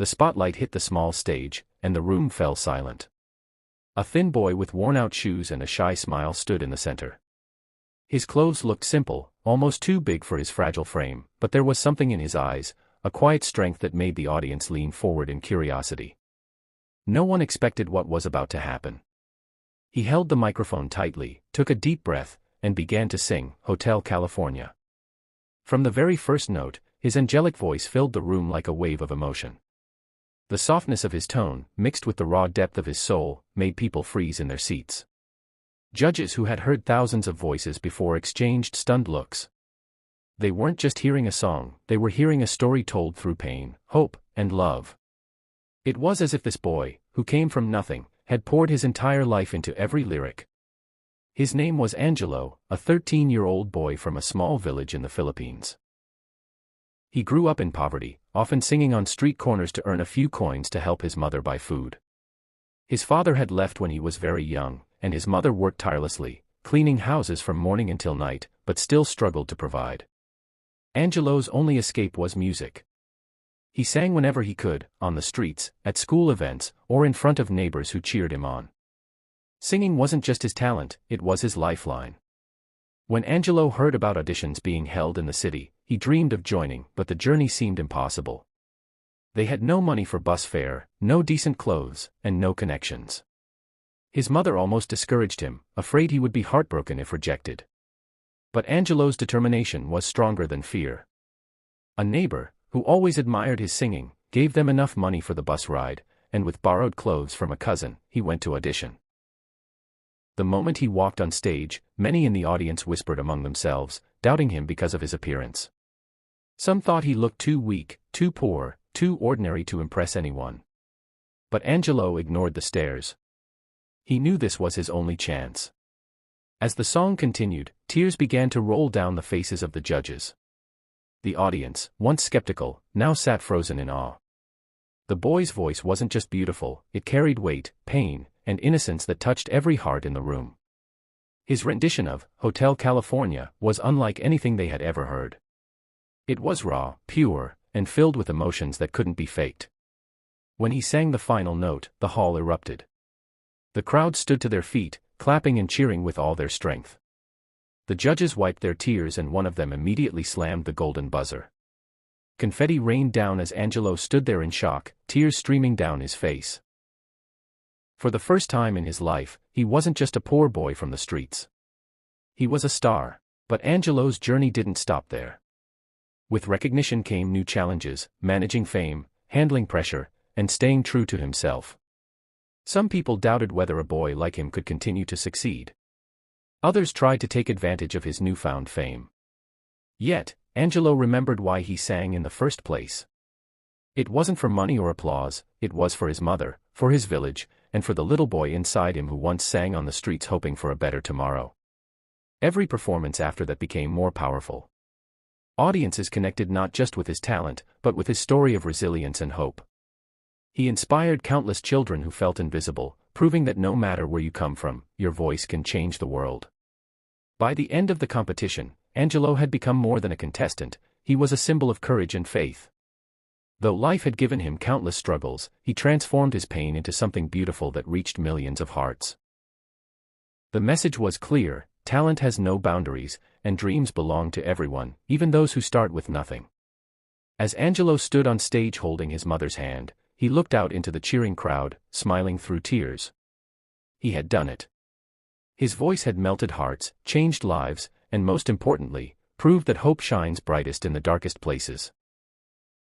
The spotlight hit the small stage, and the room fell silent. A thin boy with worn-out shoes and a shy smile stood in the center. His clothes looked simple, almost too big for his fragile frame, but there was something in his eyes, a quiet strength that made the audience lean forward in curiosity. No one expected what was about to happen. He held the microphone tightly, took a deep breath, and began to sing, Hotel California. From the very first note, his angelic voice filled the room like a wave of emotion. The softness of his tone, mixed with the raw depth of his soul, made people freeze in their seats. Judges who had heard thousands of voices before exchanged stunned looks. They weren't just hearing a song, they were hearing a story told through pain, hope, and love. It was as if this boy, who came from nothing, had poured his entire life into every lyric. His name was Angelo, a 13-year-old boy from a small village in the Philippines. He grew up in poverty, often singing on street corners to earn a few coins to help his mother buy food. His father had left when he was very young, and his mother worked tirelessly, cleaning houses from morning until night, but still struggled to provide. Angelo's only escape was music. He sang whenever he could, on the streets, at school events, or in front of neighbors who cheered him on. Singing wasn't just his talent, it was his lifeline. When Angelo heard about auditions being held in the city, he dreamed of joining, but the journey seemed impossible. They had no money for bus fare, no decent clothes, and no connections. His mother almost discouraged him, afraid he would be heartbroken if rejected. But Angelo's determination was stronger than fear. A neighbor, who always admired his singing, gave them enough money for the bus ride, and with borrowed clothes from a cousin, he went to audition. The moment he walked on stage, many in the audience whispered among themselves, doubting him because of his appearance. Some thought he looked too weak, too poor, too ordinary to impress anyone. But Angelo ignored the stares. He knew this was his only chance. As the song continued, tears began to roll down the faces of the judges. The audience, once skeptical, now sat frozen in awe. The boy's voice wasn't just beautiful, it carried weight, pain, and innocence that touched every heart in the room. His rendition of Hotel California was unlike anything they had ever heard. It was raw, pure, and filled with emotions that couldn't be faked. When he sang the final note, the hall erupted. The crowd stood to their feet, clapping and cheering with all their strength. The judges wiped their tears and one of them immediately slammed the golden buzzer. Confetti rained down as Angelo stood there in shock, tears streaming down his face. For the first time in his life, he wasn't just a poor boy from the streets. He was a star, but Angelo's journey didn't stop there. With recognition came new challenges, managing fame, handling pressure, and staying true to himself. Some people doubted whether a boy like him could continue to succeed. Others tried to take advantage of his newfound fame. Yet, Angelo remembered why he sang in the first place. It wasn't for money or applause, it was for his mother, for his village, and for the little boy inside him who once sang on the streets hoping for a better tomorrow. Every performance after that became more powerful. Audiences connected not just with his talent, but with his story of resilience and hope. He inspired countless children who felt invisible, proving that no matter where you come from, your voice can change the world. By the end of the competition, Angelo had become more than a contestant, he was a symbol of courage and faith. Though life had given him countless struggles, he transformed his pain into something beautiful that reached millions of hearts. The message was clear: talent has no boundaries, and dreams belong to everyone, even those who start with nothing. As Angelo stood on stage holding his mother's hand, he looked out into the cheering crowd, smiling through tears. He had done it. His voice had melted hearts, changed lives, and most importantly, proved that hope shines brightest in the darkest places.